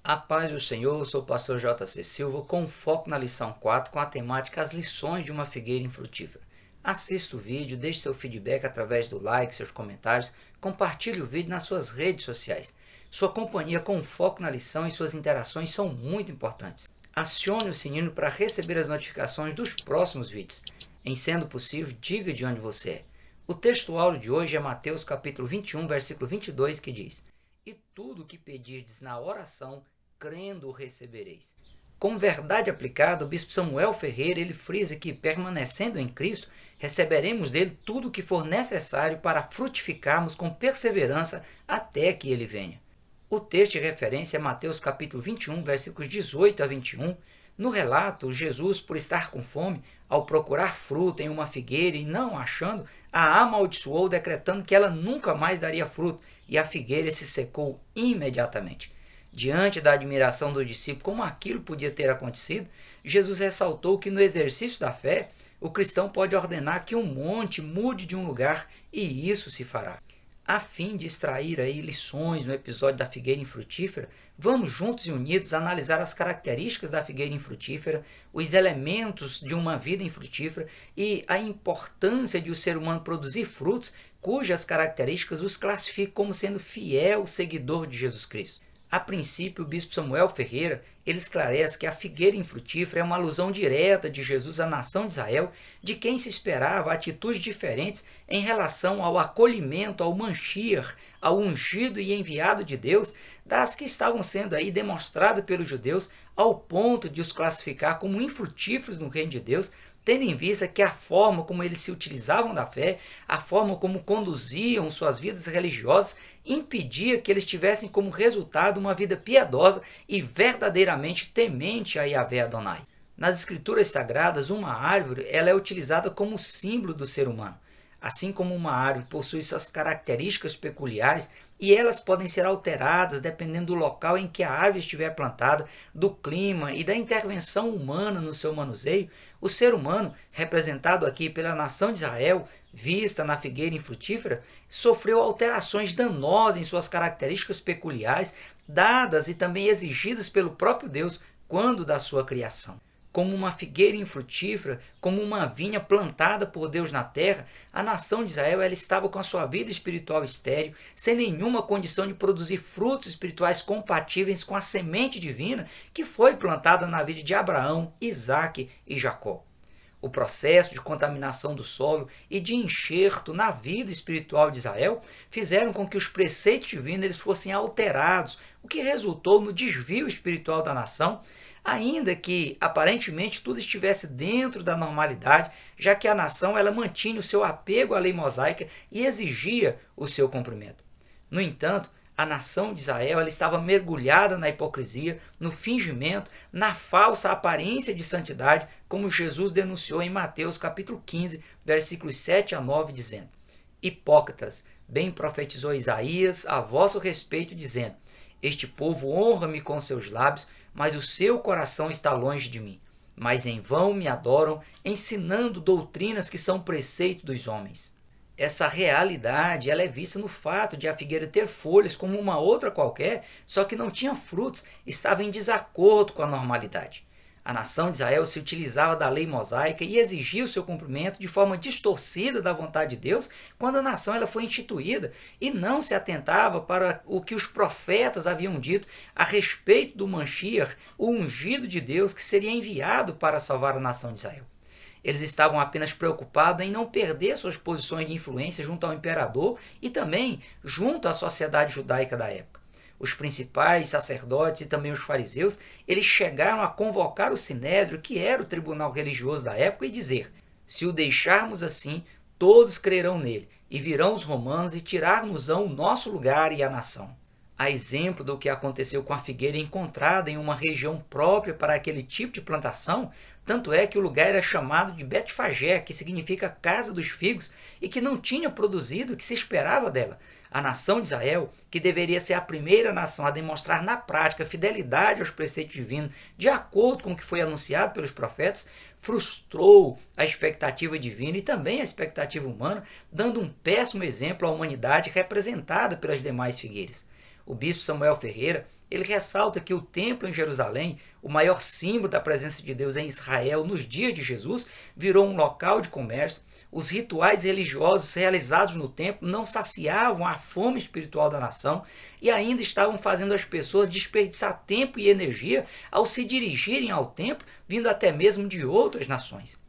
A paz do Senhor, eu sou o pastor J.C. Silva com foco na lição 4 com a temática As lições de uma figueira infrutífera. Assista o vídeo, deixe seu feedback através do like, seus comentários, compartilhe o vídeo nas suas redes sociais. Sua companhia com foco na lição e suas interações são muito importantes. Acione o sininho para receber as notificações dos próximos vídeos. Em sendo possível, diga de onde você é. O texto áudio de hoje é Mateus capítulo 21, versículo 22, que diz: E tudo o que pedirdes na oração, crendo o recebereis. Com verdade aplicada, o bispo Samuel Ferreira ele frisa que, permanecendo em Cristo, receberemos dele tudo o que for necessário para frutificarmos com perseverança até que ele venha. O texto de referência é Mateus capítulo 21, versículos 18 a 21. No relato, Jesus, por estar com fome, ao procurar fruta em uma figueira e não achando, a amaldiçoou, decretando que ela nunca mais daria fruto, e a figueira se secou imediatamente. Diante da admiração do discípulo como aquilo podia ter acontecido, Jesus ressaltou que no exercício da fé, o cristão pode ordenar que um monte mude de um lugar e isso se fará. A fim de extrair aí lições no episódio da figueira infrutífera, vamos juntos e unidos analisar as características da figueira infrutífera, os elementos de uma vida infrutífera e a importância de o ser humano produzir frutos cujas características os classificam como sendo fiel seguidor de Jesus Cristo. A princípio, o bispo Samuel Ferreira ele esclarece que a figueira infrutífera é uma alusão direta de Jesus à nação de Israel, de quem se esperava atitudes diferentes em relação ao acolhimento, ao Mashiach, ao ungido e enviado de Deus, das que estavam sendo aí demonstradas pelos judeus, ao ponto de os classificar como infrutíferos no reino de Deus, tendo em vista que a forma como eles se utilizavam da fé, a forma como conduziam suas vidas religiosas, impedia que eles tivessem como resultado uma vida piedosa e verdadeiramente temente a Yahvé Adonai. Nas escrituras sagradas, uma árvore ela é utilizada como símbolo do ser humano. Assim como uma árvore possui suas características peculiares e elas podem ser alteradas dependendo do local em que a árvore estiver plantada, do clima e da intervenção humana no seu manuseio, o ser humano, representado aqui pela nação de Israel, vista na figueira infrutífera, sofreu alterações danosas em suas características peculiares, dadas e também exigidas pelo próprio Deus quando da sua criação. Como uma figueira infrutífera, como uma vinha plantada por Deus na terra, a nação de Israel ela estava com a sua vida espiritual estéril, sem nenhuma condição de produzir frutos espirituais compatíveis com a semente divina que foi plantada na vida de Abraão, Isaque e Jacó. O processo de contaminação do solo e de enxerto na vida espiritual de Israel fizeram com que os preceitos divinos eles fossem alterados, o que resultou no desvio espiritual da nação, ainda que aparentemente tudo estivesse dentro da normalidade, já que a nação ela mantinha o seu apego à lei mosaica e exigia o seu cumprimento. No entanto, a nação de Israel ela estava mergulhada na hipocrisia, no fingimento, na falsa aparência de santidade, como Jesus denunciou em Mateus capítulo 15, versículos 7 a 9, dizendo: Hipócritas, bem profetizou Isaías a vosso respeito, dizendo: Este povo honra-me com seus lábios, mas o seu coração está longe de mim. Mas em vão me adoram, ensinando doutrinas que são preceito dos homens. Essa realidade ela é vista no fato de a figueira ter folhas como uma outra qualquer, só que não tinha frutos, estava em desacordo com a normalidade. A nação de Israel se utilizava da lei mosaica e exigia o seu cumprimento de forma distorcida da vontade de Deus quando a nação ela foi instituída e não se atentava para o que os profetas haviam dito a respeito do Mashiach, o ungido de Deus que seria enviado para salvar a nação de Israel. Eles estavam apenas preocupados em não perder suas posições de influência junto ao imperador e também junto à sociedade judaica da época. Os principais sacerdotes e também os fariseus, eles chegaram a convocar o Sinédrio, que era o tribunal religioso da época, e dizer: se o deixarmos assim, todos crerão nele, e virão os romanos e tirar-nos-ão o nosso lugar e a nação. A exemplo do que aconteceu com a figueira encontrada em uma região própria para aquele tipo de plantação, tanto é que o lugar era chamado de Betfagé, que significa casa dos figos, e que não tinha produzido o que se esperava dela. A nação de Israel, que deveria ser a primeira nação a demonstrar na prática fidelidade aos preceitos divinos, de acordo com o que foi anunciado pelos profetas, frustrou a expectativa divina e também a expectativa humana, dando um péssimo exemplo à humanidade representada pelas demais figueiras. O bispo Samuel Ferreira, ele ressalta que o templo em Jerusalém, o maior símbolo da presença de Deus em Israel nos dias de Jesus, virou um local de comércio. Os rituais religiosos realizados no templo não saciavam a fome espiritual da nação e ainda estavam fazendo as pessoas desperdiçar tempo e energia ao se dirigirem ao templo, vindo até mesmo de outras nações.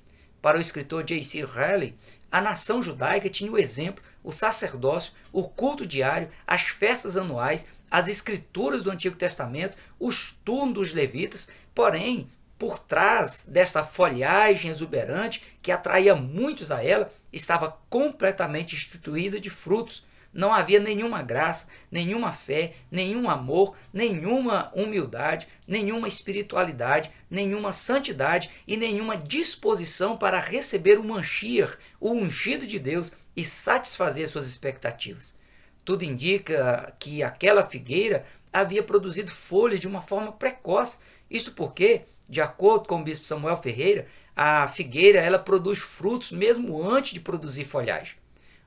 Para o escritor J.C. Raleigh, a nação judaica tinha o exemplo, o sacerdócio, o culto diário, as festas anuais, as escrituras do Antigo Testamento, os turnos dos levitas, porém, por trás dessa folhagem exuberante que atraía muitos a ela, estava completamente instituída de frutos. Não havia nenhuma graça, nenhuma fé, nenhum amor, nenhuma humildade, nenhuma espiritualidade, nenhuma santidade e nenhuma disposição para receber o Mashiach, o ungido de Deus, e satisfazer suas expectativas. Tudo indica que aquela figueira havia produzido folhas de uma forma precoce. Isto porque, de acordo com o bispo Samuel Ferreira, a figueira ela produz frutos mesmo antes de produzir folhagem.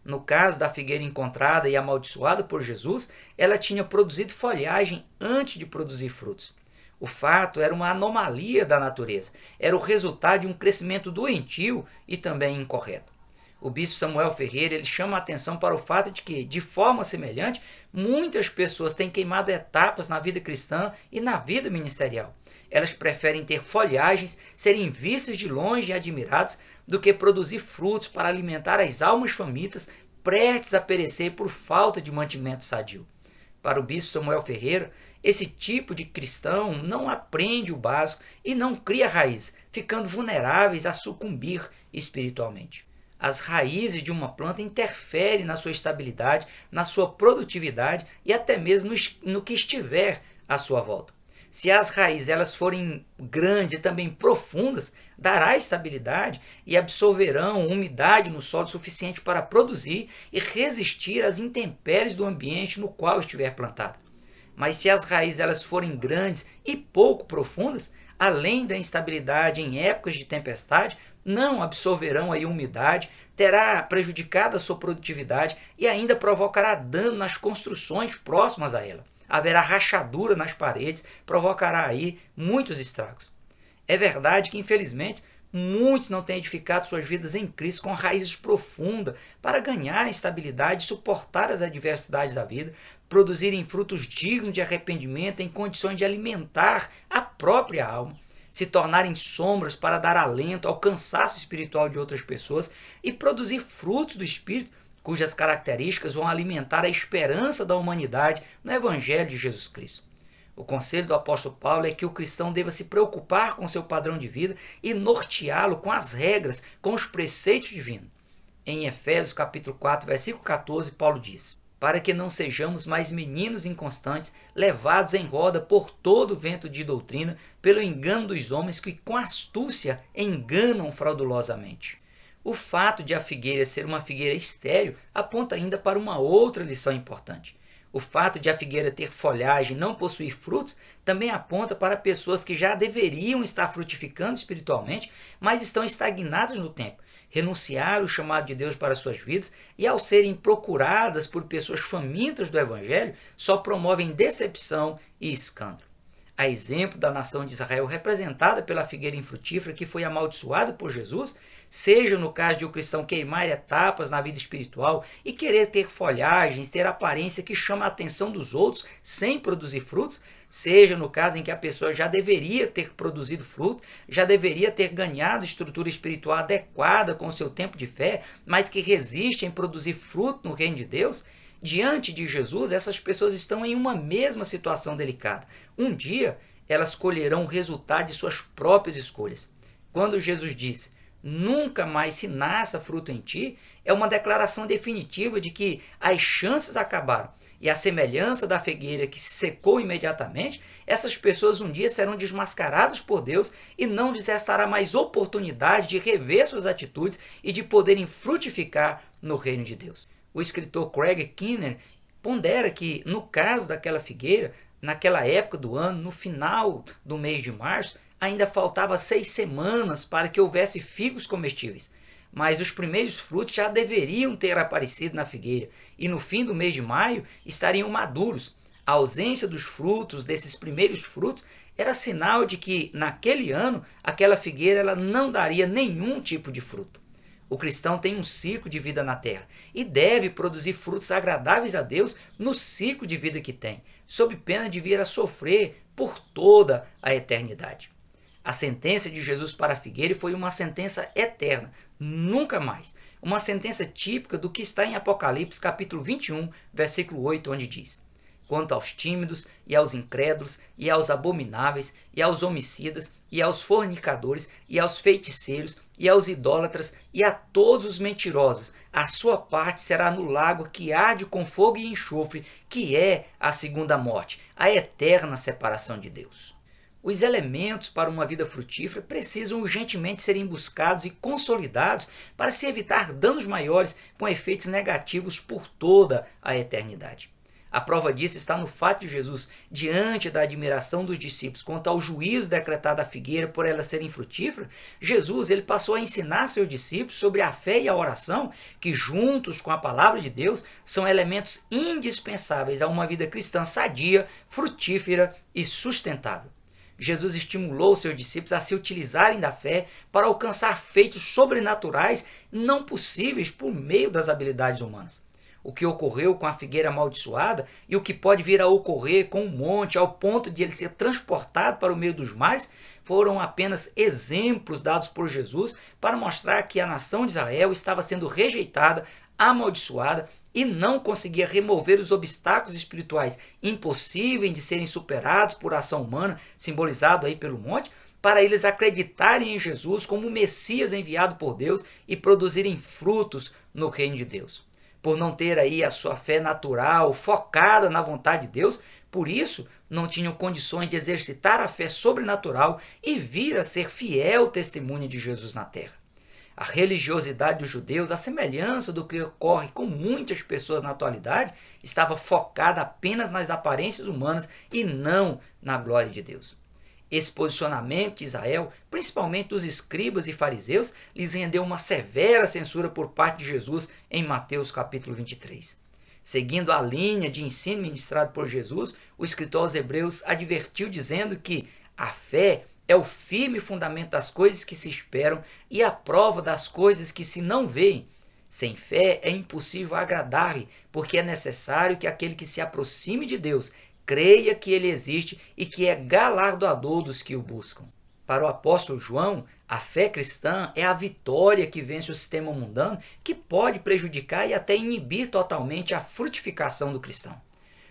No caso da figueira encontrada e amaldiçoada por Jesus, ela tinha produzido folhagem antes de produzir frutos. O fato era uma anomalia da natureza, era o resultado de um crescimento doentio e também incorreto. O bispo Samuel Ferreira ele chama a atenção para o fato de que, de forma semelhante, muitas pessoas têm queimado etapas na vida cristã e na vida ministerial. Elas preferem ter folhagens, serem vistas de longe e admiradas, do que produzir frutos para alimentar as almas famintas, prestes a perecer por falta de mantimento sadio. Para o bispo Samuel Ferreira, esse tipo de cristão não aprende o básico e não cria raízes, ficando vulneráveis a sucumbir espiritualmente. As raízes de uma planta interferem na sua estabilidade, na sua produtividade e até mesmo no que estiver à sua volta. Se as raízes elas forem grandes e também profundas, dará estabilidade e absorverão umidade no solo suficiente para produzir e resistir às intempéries do ambiente no qual estiver plantada. Mas se as raízes elas forem grandes e pouco profundas, além da instabilidade em épocas de tempestade, não absorverão a umidade, terá prejudicado a sua produtividade e ainda provocará dano nas construções próximas a ela. Haverá rachadura nas paredes, provocará aí muitos estragos. É verdade que, infelizmente, muitos não têm edificado suas vidas em Cristo com raízes profundas para ganharem estabilidade e suportar as adversidades da vida, produzirem frutos dignos de arrependimento em condições de alimentar a própria alma, se tornarem sombras para dar alento ao cansaço espiritual de outras pessoas e produzir frutos do Espírito, cujas características vão alimentar a esperança da humanidade no Evangelho de Jesus Cristo. O conselho do apóstolo Paulo é que o cristão deva se preocupar com seu padrão de vida e norteá-lo com as regras, com os preceitos divinos. Em Efésios capítulo 4, versículo 14, Paulo diz: para que não sejamos mais meninos inconstantes, levados em roda por todo o vento de doutrina, pelo engano dos homens que com astúcia enganam fraudulosamente. O fato de a figueira ser uma figueira estéril aponta ainda para uma outra lição importante. O fato de a figueira ter folhagem e não possuir frutos também aponta para pessoas que já deveriam estar frutificando espiritualmente, mas estão estagnadas no tempo, renunciaram o chamado de Deus para suas vidas e, ao serem procuradas por pessoas famintas do Evangelho, só promovem decepção e escândalo. A exemplo da nação de Israel representada pela figueira infrutífera que foi amaldiçoada por Jesus, seja no caso de o cristão queimar etapas na vida espiritual e querer ter folhagens, ter aparência que chama a atenção dos outros sem produzir frutos, seja no caso em que a pessoa já deveria ter produzido fruto, já deveria ter ganhado estrutura espiritual adequada com o seu tempo de fé, mas que resiste em produzir fruto no reino de Deus, diante de Jesus, essas pessoas estão em uma mesma situação delicada. Um dia, elas colherão o resultado de suas próprias escolhas. Quando Jesus disse: nunca mais se nasça fruto em ti, é uma declaração definitiva de que as chances acabaram. E a semelhança da figueira que se secou imediatamente, essas pessoas um dia serão desmascaradas por Deus e não lhes restará mais oportunidade de rever suas atitudes e de poderem frutificar no reino de Deus. O escritor Craig Keener pondera que, no caso daquela figueira, naquela época do ano, no final do mês de março, ainda faltava 6 semanas para que houvesse figos comestíveis. Mas os primeiros frutos já deveriam ter aparecido na figueira, e no fim do mês de maio estariam maduros. A ausência dos frutos, desses primeiros frutos, era sinal de que, naquele ano, aquela figueira ela não daria nenhum tipo de fruto. O cristão tem um ciclo de vida na terra e deve produzir frutos agradáveis a Deus no ciclo de vida que tem, sob pena de vir a sofrer por toda a eternidade. A sentença de Jesus para a figueira foi uma sentença eterna, nunca mais. Uma sentença típica do que está em Apocalipse capítulo 21, versículo 8, onde diz: quanto aos tímidos, e aos incrédulos, e aos abomináveis, e aos homicidas, e aos fornicadores, e aos feiticeiros, e aos idólatras, e a todos os mentirosos, a sua parte será no lago que arde com fogo e enxofre, que é a segunda morte, a eterna separação de Deus. Os elementos para uma vida frutífera precisam urgentemente serem buscados e consolidados para se evitar danos maiores com efeitos negativos por toda a eternidade. A prova disso está no fato de Jesus, diante da admiração dos discípulos quanto ao juízo decretado à figueira por ela ser infrutífera, Jesus ele passou a ensinar seus discípulos sobre a fé e a oração, que juntos com a palavra de Deus são elementos indispensáveis a uma vida cristã sadia, frutífera e sustentável. Jesus estimulou seus discípulos a se utilizarem da fé para alcançar feitos sobrenaturais não possíveis por meio das habilidades humanas. O que ocorreu com a figueira amaldiçoada e o que pode vir a ocorrer com o monte ao ponto de ele ser transportado para o meio dos mares foram apenas exemplos dados por Jesus para mostrar que a nação de Israel estava sendo rejeitada, amaldiçoada e não conseguia remover os obstáculos espirituais impossíveis de serem superados por ação humana, simbolizado aí pelo monte, para eles acreditarem em Jesus como o Messias enviado por Deus e produzirem frutos no reino de Deus. Por não ter aí a sua fé natural focada na vontade de Deus, por isso não tinham condições de exercitar a fé sobrenatural e vir a ser fiel testemunha de Jesus na terra. A religiosidade dos judeus, a semelhança do que ocorre com muitas pessoas na atualidade, estava focada apenas nas aparências humanas e não na glória de Deus. Esse posicionamento de Israel, principalmente dos escribas e fariseus, lhes rendeu uma severa censura por parte de Jesus em Mateus capítulo 23. Seguindo a linha de ensino ministrado por Jesus, o escritor aos Hebreus advertiu dizendo que a fé é o firme fundamento das coisas que se esperam e a prova das coisas que se não veem. Sem fé é impossível agradar-lhe, porque é necessário que aquele que se aproxime de Deus creia que ele existe e que é galardoador dos que o buscam. Para o apóstolo João, a fé cristã é a vitória que vence o sistema mundano, que pode prejudicar e até inibir totalmente a frutificação do cristão.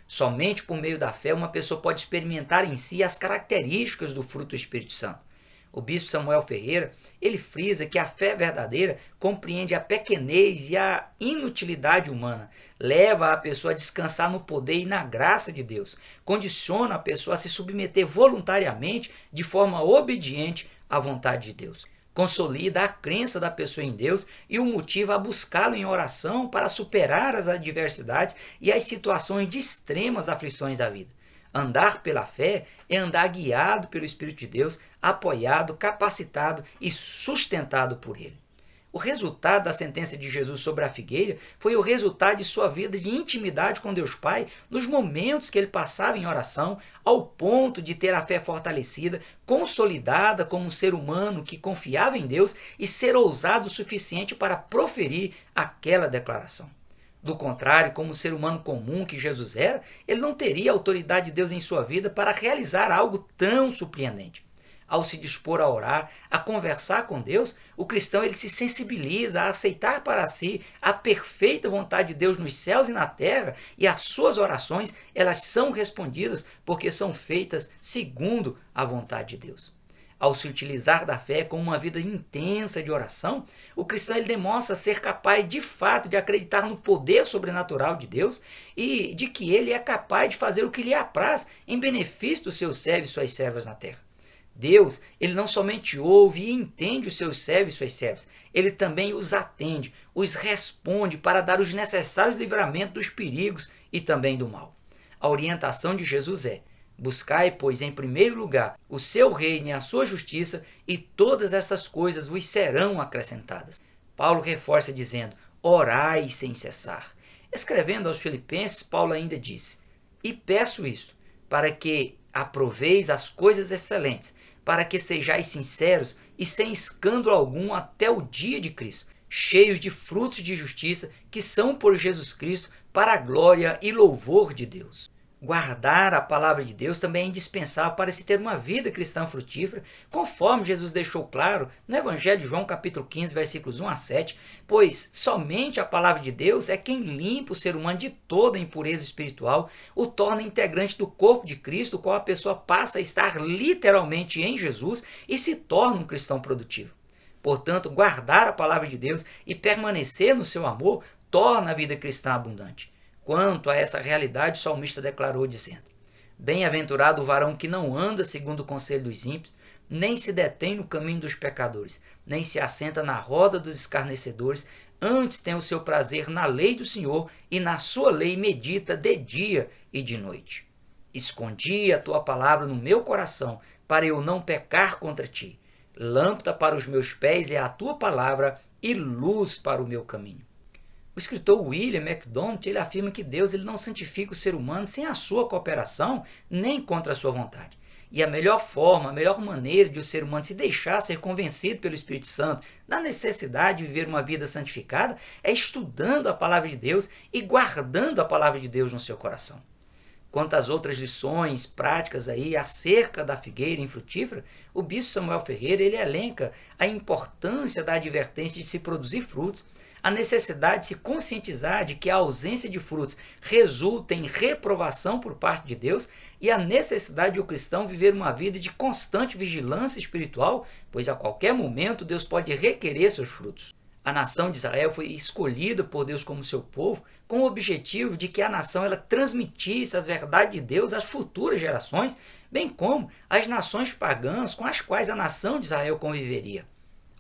Somente por meio da fé uma pessoa pode experimentar em si as características do fruto do Espírito Santo. O bispo Samuel Ferreira, ele frisa que a fé verdadeira compreende a pequenez e a inutilidade humana, leva a pessoa a descansar no poder e na graça de Deus, condiciona a pessoa a se submeter voluntariamente, de forma obediente à vontade de Deus. Consolida a crença da pessoa em Deus e o motiva a buscá-lo em oração para superar as adversidades e as situações de extremas aflições da vida. Andar pela fé é andar guiado pelo Espírito de Deus, apoiado, capacitado e sustentado por Ele. O resultado da sentença de Jesus sobre a figueira foi o resultado de sua vida de intimidade com Deus Pai nos momentos que ele passava em oração, ao ponto de ter a fé fortalecida, consolidada como um ser humano que confiava em Deus e ser ousado o suficiente para proferir aquela declaração. Do contrário, como ser humano comum que Jesus era, ele não teria a autoridade de Deus em sua vida para realizar algo tão surpreendente. Ao se dispor a orar, a conversar com Deus, o cristão ele se sensibiliza a aceitar para si a perfeita vontade de Deus nos céus e na terra, e as suas orações elas são respondidas porque são feitas segundo a vontade de Deus. Ao se utilizar da fé com uma vida intensa de oração, o cristão ele demonstra ser capaz de fato de acreditar no poder sobrenatural de Deus e de que ele é capaz de fazer o que lhe apraz em benefício dos seus servos e suas servas na terra. Deus, ele não somente ouve e entende os seus servos e suas servas, ele também os atende, os responde para dar os necessários livramentos dos perigos e também do mal. A orientação de Jesus é: buscai, pois, em primeiro lugar o seu reino e a sua justiça, e todas estas coisas vos serão acrescentadas. Paulo reforça dizendo: orai sem cessar. Escrevendo aos Filipenses, Paulo ainda disse: E peço isto, para que aproveis as coisas excelentes, para que sejais sinceros e sem escândalo algum até o dia de Cristo, cheios de frutos de justiça, que são por Jesus Cristo, para a glória e louvor de Deus. Guardar a palavra de Deus também é indispensável para se ter uma vida cristã frutífera, conforme Jesus deixou claro no Evangelho de João, capítulo 15, versículos 1 a 7, pois somente a palavra de Deus é quem limpa o ser humano de toda impureza espiritual, o torna integrante do corpo de Cristo, o qual a pessoa passa a estar literalmente em Jesus e se torna um cristão produtivo. Portanto, guardar a palavra de Deus e permanecer no seu amor torna a vida cristã abundante. Quanto a essa realidade, o salmista declarou dizendo: Bem-aventurado o varão que não anda segundo o conselho dos ímpios, nem se detém no caminho dos pecadores, nem se assenta na roda dos escarnecedores, antes tem o seu prazer na lei do Senhor, e na sua lei medita de dia e de noite. Escondi a tua palavra no meu coração, para eu não pecar contra ti. Lâmpada para os meus pés é a tua palavra, e luz para o meu caminho. O escritor William MacDonald ele afirma que Deus ele não santifica o ser humano sem a sua cooperação, nem contra a sua vontade. E a melhor forma, a melhor maneira de o ser humano se deixar ser convencido pelo Espírito Santo da necessidade de viver uma vida santificada é estudando a palavra de Deus e guardando a palavra de Deus no seu coração. Quanto às outras lições práticas aí acerca da figueira infrutífera, o bispo Samuel Ferreira ele elenca a importância da advertência de se produzir frutos, a necessidade de se conscientizar de que a ausência de frutos resulta em reprovação por parte de Deus e a necessidade de o cristão viver uma vida de constante vigilância espiritual, pois a qualquer momento Deus pode requerer seus frutos. A nação de Israel foi escolhida por Deus como seu povo com o objetivo de que a nação ela transmitisse as verdades de Deus às futuras gerações, bem como às nações pagãs com as quais a nação de Israel conviveria.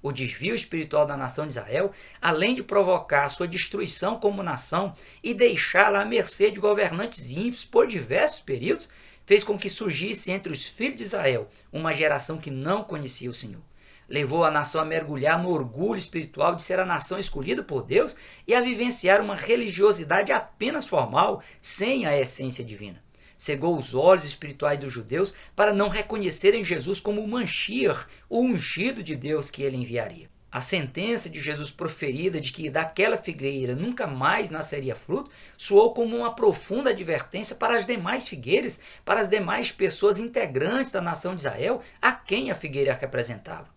O desvio espiritual da nação de Israel, além de provocar sua destruição como nação e deixá-la à mercê de governantes ímpios por diversos períodos, fez com que surgisse entre os filhos de Israel uma geração que não conhecia o Senhor. Levou a nação a mergulhar no orgulho espiritual de ser a nação escolhida por Deus e a vivenciar uma religiosidade apenas formal, sem a essência divina. Cegou os olhos espirituais dos judeus para não reconhecerem Jesus como o Mashiach, o ungido de Deus que ele enviaria. A sentença de Jesus proferida de que daquela figueira nunca mais nasceria fruto soou como uma profunda advertência para as demais figueiras, para as demais pessoas integrantes da nação de Israel, a quem a figueira representava.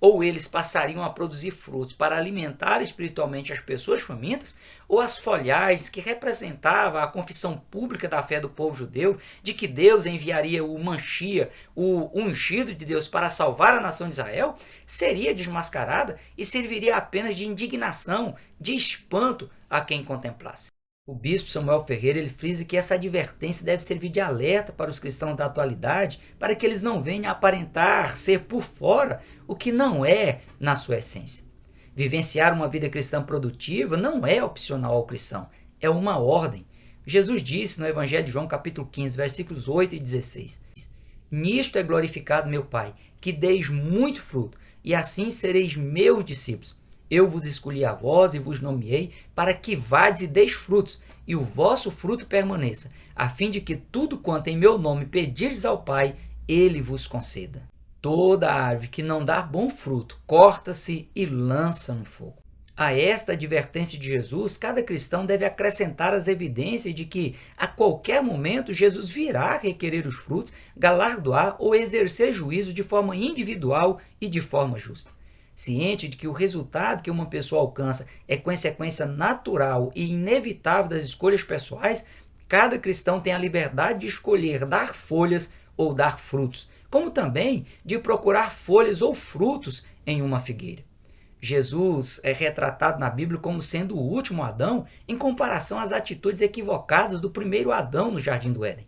Ou eles passariam a produzir frutos para alimentar espiritualmente as pessoas famintas, ou as folhagens que representavam a confissão pública da fé do povo judeu, de que Deus enviaria o Mashiach, o ungido de Deus para salvar a nação de Israel, seria desmascarada e serviria apenas de indignação, de espanto a quem contemplasse. O bispo Samuel Ferreira ele frisa que essa advertência deve servir de alerta para os cristãos da atualidade, para que eles não venham a aparentar ser por fora o que não é na sua essência. Vivenciar uma vida cristã produtiva não é opcional ao cristão, é uma ordem. Jesus disse no Evangelho de João, capítulo 15, versículos 8 e 16: Nisto é glorificado meu Pai, que deis muito fruto, e assim sereis meus discípulos. Eu vos escolhi a vós e vos nomeei para que vades e deis frutos, e o vosso fruto permaneça, a fim de que tudo quanto em meu nome pedirdes ao Pai, ele vos conceda. Toda árvore que não dá bom fruto, corta-se e lança no fogo. A esta advertência de Jesus, cada cristão deve acrescentar as evidências de que, a qualquer momento, Jesus virá requerer os frutos, galardoar ou exercer juízo de forma individual e de forma justa. Ciente de que o resultado que uma pessoa alcança é consequência natural e inevitável das escolhas pessoais, cada cristão tem a liberdade de escolher dar folhas ou dar frutos, como também de procurar folhas ou frutos em uma figueira. Jesus é retratado na Bíblia como sendo o último Adão em comparação às atitudes equivocadas do primeiro Adão no Jardim do Éden.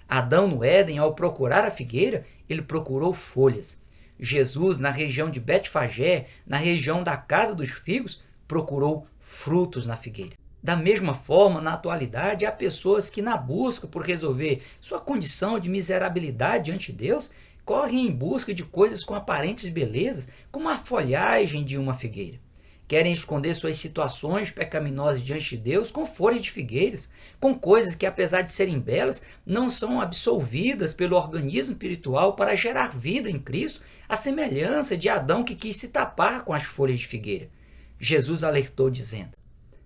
Adão no Éden, ao procurar a figueira, ele procurou folhas. Jesus, na região de Betfagé, na região da Casa dos Figos, procurou frutos na figueira. Da mesma forma, na atualidade, há pessoas que, na busca por resolver sua condição de miserabilidade diante de Deus, correm em busca de coisas com aparentes belezas, como a folhagem de uma figueira. querem esconder suas situações pecaminosas diante de Deus com folhas de figueiras, com coisas que, apesar de serem belas, não são absolvidas pelo organismo espiritual para gerar vida em Cristo, à semelhança de Adão que quis se tapar com as folhas de figueira. Jesus alertou dizendo: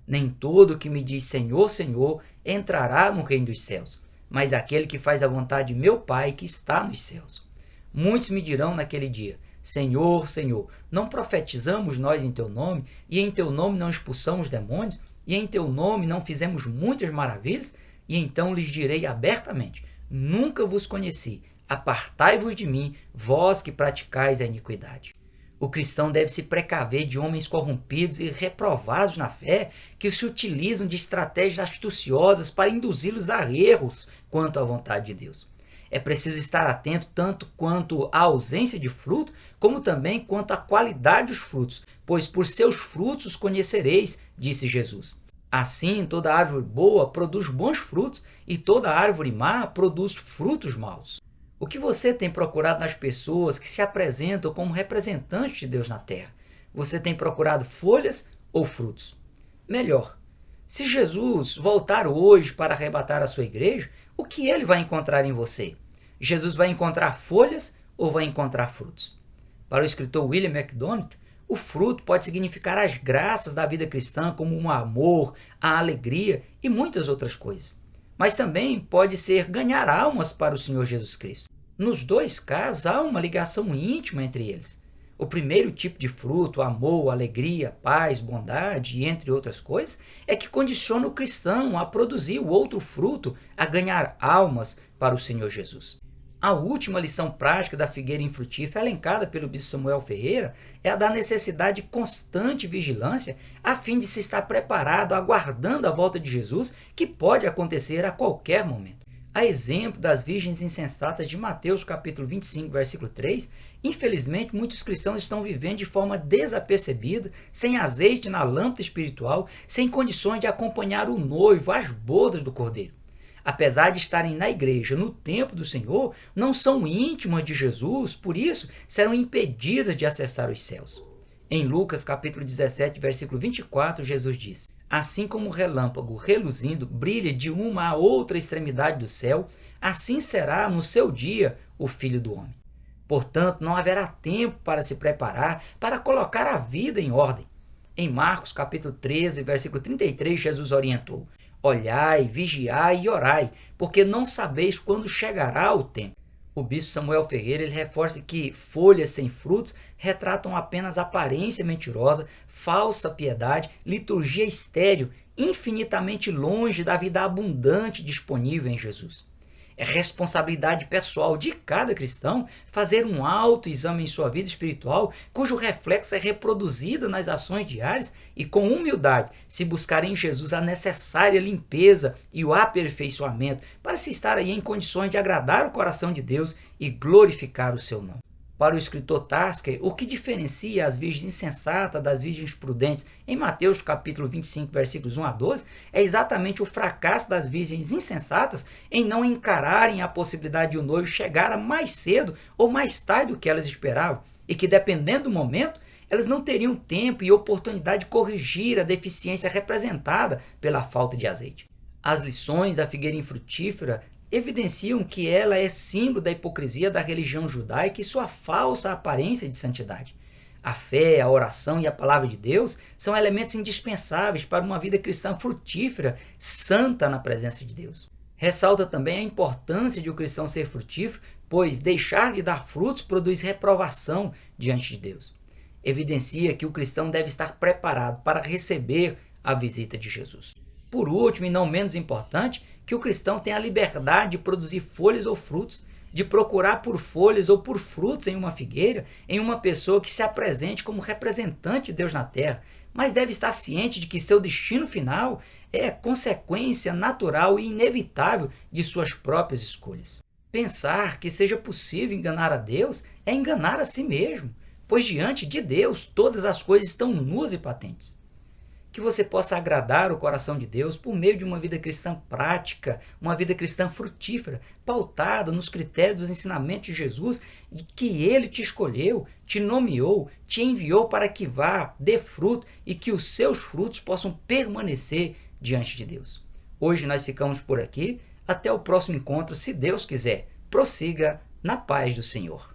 nem todo que me diz Senhor, Senhor entrará no reino dos céus, mas aquele que faz a vontade de meu Pai que está nos céus. Muitos me dirão naquele dia: Senhor, Senhor, não profetizamos nós em teu nome, e em teu nome não expulsamos demônios, e em teu nome não fizemos muitas maravilhas? E então lhes direi abertamente: nunca vos conheci, apartai-vos de mim, vós que praticais a iniquidade. O cristão deve se precaver de homens corrompidos e reprovados na fé que se utilizam de estratégias astuciosas para induzi-los a erros quanto à vontade de Deus. É preciso estar atento tanto quanto à ausência de fruto, como também quanto à qualidade dos frutos, pois por seus frutos os conhecereis, disse Jesus. Assim, toda árvore boa produz bons frutos e toda árvore má produz frutos maus. O que você tem procurado nas pessoas que se apresentam como representantes de Deus na terra? Você tem procurado folhas ou frutos? Melhor, se Jesus voltar hoje para arrebatar a sua igreja, o que ele vai encontrar em você? Jesus vai encontrar folhas ou vai encontrar frutos? Para o escritor William MacDonald, o fruto pode significar as graças da vida cristã, como o amor, a alegria e muitas outras coisas. Mas também pode ser ganhar almas para o Senhor Jesus Cristo. Nos dois casos, há uma ligação íntima entre eles. O primeiro tipo de fruto, amor, alegria, paz, bondade e entre outras coisas, é que condiciona o cristão a produzir o outro fruto, a ganhar almas para o Senhor Jesus. A última lição prática da figueira infrutífera elencada pelo bispo Samuel Ferreira é a da necessidade de constante vigilância a fim de se estar preparado, aguardando a volta de Jesus, que pode acontecer a qualquer momento. A exemplo das virgens insensatas de Mateus capítulo 25, versículo 3, infelizmente muitos cristãos estão vivendo de forma desapercebida, sem azeite na lâmpada espiritual, sem condições de acompanhar o noivo às bodas do Cordeiro. Apesar de estarem na igreja, no templo do Senhor, não são íntimas de Jesus, por isso serão impedidas de acessar os céus. Em Lucas capítulo 17, versículo 24, Jesus diz: assim como o relâmpago reluzindo brilha de uma a outra extremidade do céu, assim será no seu dia o Filho do Homem. Portanto, não haverá tempo para se preparar, para colocar a vida em ordem. Em Marcos capítulo 13, versículo 33, Jesus orientou: olhai, vigiai e orai, porque não sabeis quando chegará o tempo. O bispo Samuel Ferreira ele reforça que folhas sem frutos retratam apenas aparência mentirosa, falsa piedade, liturgia estéril, infinitamente longe da vida abundante disponível em Jesus. É responsabilidade pessoal de cada cristão fazer um autoexame em sua vida espiritual, cujo reflexo é reproduzido nas ações diárias e, com humildade, se buscar em Jesus a necessária limpeza e o aperfeiçoamento para se estar aí em condições de agradar o coração de Deus e glorificar o seu nome. Para o escritor Tasker, o que diferencia as virgens insensatas das virgens prudentes em Mateus capítulo 25, versículos 1 a 12, é exatamente o fracasso das virgens insensatas em não encararem a possibilidade de o noivo chegar mais cedo ou mais tarde do que elas esperavam, e que, dependendo do momento, elas não teriam tempo e oportunidade de corrigir a deficiência representada pela falta de azeite. As lições da figueira infrutífera evidenciam que ela é símbolo da hipocrisia da religião judaica e sua falsa aparência de santidade. A fé, a oração e a palavra de Deus são elementos indispensáveis para uma vida cristã frutífera, santa na presença de Deus. Ressalta também a importância de o cristão ser frutífero, pois deixar de dar frutos produz reprovação diante de Deus. Evidencia que o cristão deve estar preparado para receber a visita de Jesus. Por último, e não menos importante, que o cristão tem a liberdade de produzir folhas ou frutos, de procurar por folhas ou por frutos em uma figueira, em uma pessoa que se apresente como representante de Deus na terra, mas deve estar ciente de que seu destino final é consequência natural e inevitável de suas próprias escolhas. Pensar que seja possível enganar a Deus é enganar a si mesmo, pois diante de Deus todas as coisas estão nuas e patentes. que você possa agradar o coração de Deus por meio de uma vida cristã prática, uma vida cristã frutífera, pautada nos critérios dos ensinamentos de Jesus, de que Ele te escolheu, te nomeou, te enviou para que vá, dê fruto e que os seus frutos possam permanecer diante de Deus. Hoje nós ficamos por aqui. Até o próximo encontro, se Deus quiser. Prossiga na paz do Senhor.